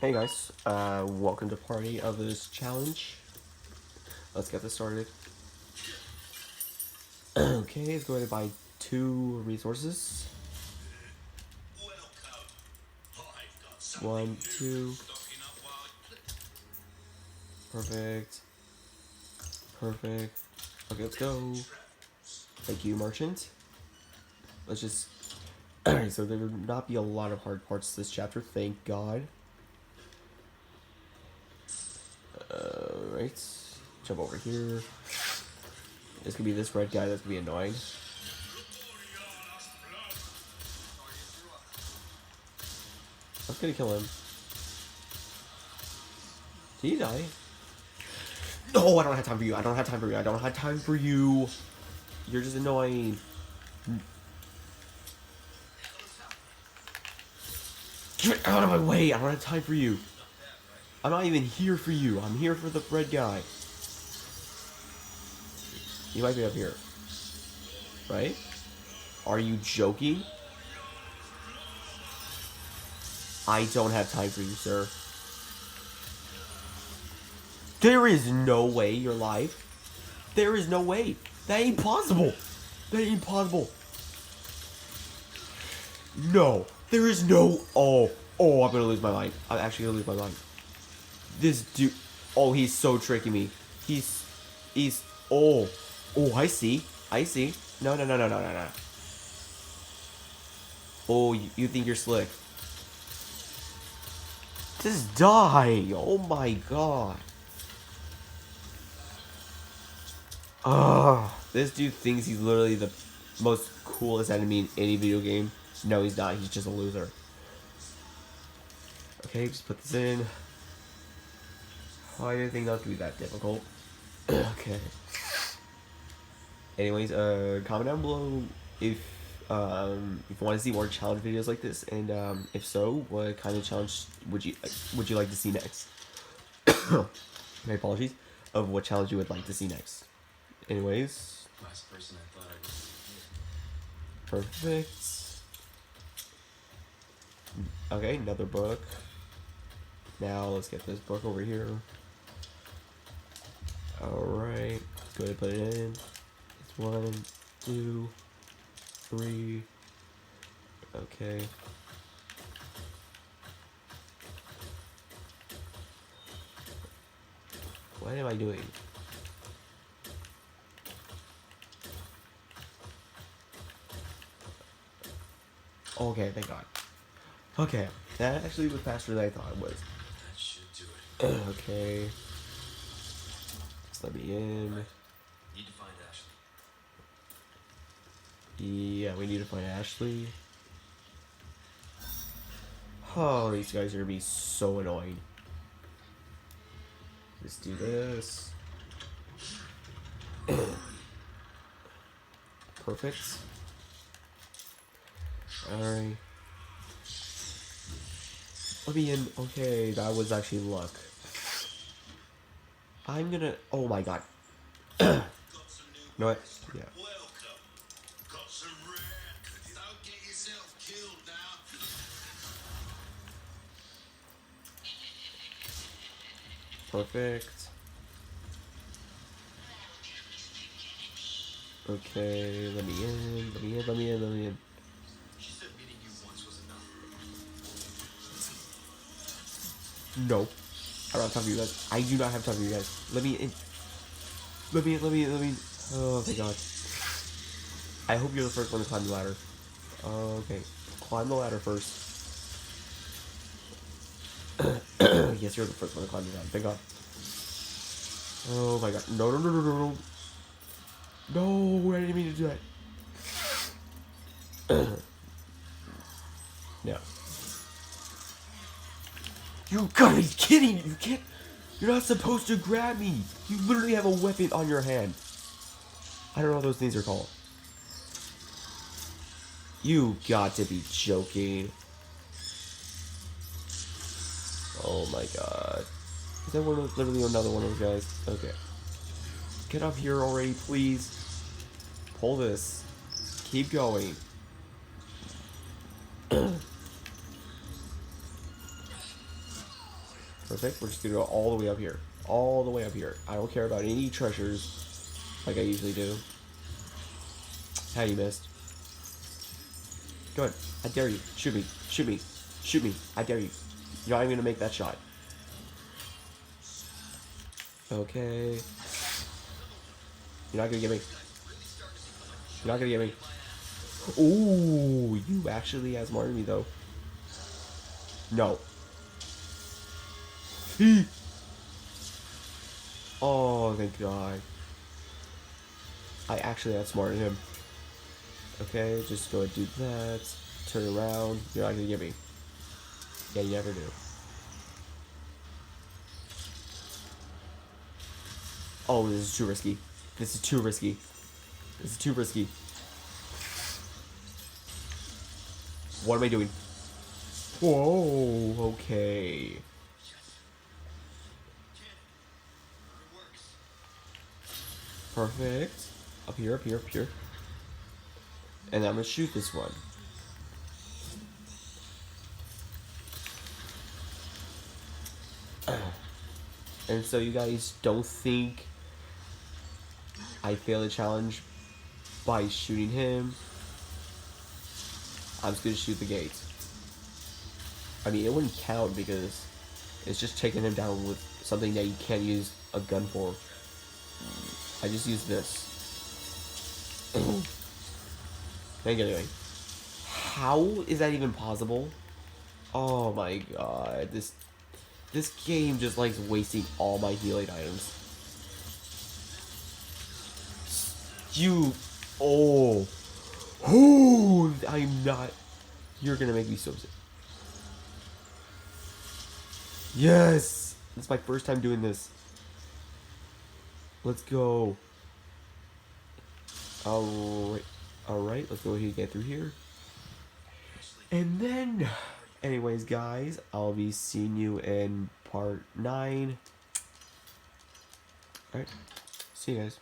Hey guys, welcome to party of this challenge. Let's get this started. Okay, let's go ahead and buy 2 resources. 1, 2. Perfect. Perfect. Okay, let's go. Thank you, merchant. Let's just... Alright, so there will not be a lot of hard parts this chapter, thank God. Alright. Jump over here. This could be this red guy that's gonna be annoying. I'm gonna kill him. Did he die? No, I don't have time for you. I don't have time for you. I don't have time for you. You're just annoying. Get out of my way. I don't have time for you. I'm not even here for you. I'm here for the red guy. You might be up here. Right? Are you joking? I don't have time for you, sir. There is no way you're alive. There is no way. That ain't possible. That ain't possible. No. There is no... Oh, I'm gonna lose my mind. I'm actually gonna lose my mind. This dude... Oh, he's so tricking me. He's... Oh, I see. I see. No. Oh, you think you're slick. Just die. Oh my god. This dude thinks he's literally the most coolest enemy in any video game. No, he's not. He's just a loser. Okay, just put this in. Oh, I didn't think that would be that difficult. Okay. Anyways, comment down below if you want to see more challenge videos like this, and if so, what kind of challenge would you like to see next? My apologies. Of what challenge you would like to see next. Anyways. Last person I thought I was. Perfect. Okay, another book. Now let's get this book over here. Alright. Let's go ahead and put it in. It's 1, 2, 3. Okay. What am I doing? Okay, thank God. Okay, that actually was faster than I thought it was. That should do it. Okay. Just let me in. Need to find Ashley. Yeah, we need to find Ashley. Oh, these guys are gonna be so annoying. Let's do this. Perfect. Alright. Let me in. Okay, that was actually luck. I'm gonna... Oh my god. You know what? Yeah. Perfect. Okay, let me in. She said meeting you once was enough. No. I don't have time for you guys. I do not have time for you guys. Let me in. Let me in. Oh, thank God. I hope you're the first one to climb the ladder. Okay. Climb the ladder first. Yes, you're the first one to climb the ladder. Thank God. Oh my God. No. No, I didn't mean to do that. No. You gotta be kidding! You can't... You're not supposed to grab me! You literally have a weapon on your hand. I don't know what those things are called. You got to be joking. Oh my God. Is that literally another one of those guys? Okay. Get up here already, please. Pull this. Keep going. Perfect. We're just gonna go all the way up here. All the way up here. I don't care about any treasures like I usually do. How you missed? Go ahead. I dare you. Shoot me. Shoot me. Shoot me. I dare you. You're not even gonna make that shot. Okay. You're not gonna get me. You're not gonna get me. Ooh, you actually outsmarted me though. No. Oh, thank God. I actually outsmarted him. Okay, just go and do that. Turn around. You're not gonna get me. Yeah, you never do. Oh, this is too risky. This is too risky. This is too risky. What am I doing? Whoa, okay. Perfect. Up here, up here, up here. And I'm gonna shoot this one. And so you guys don't think I failed the challenge by shooting him. I'm just gonna shoot the gate. I mean, it wouldn't count because it's just taking him down with something that you can't use a gun for. I just used this. Anyway, how is that even possible? Oh my God, this game just likes wasting all my healing items. You, oh, I'm not. You're gonna make me so sick. Yes, it's my first time doing this. Let's go. Alright, let's go ahead and get through here. And then, anyways, guys, I'll be seeing you in part 9. Alright, see you guys.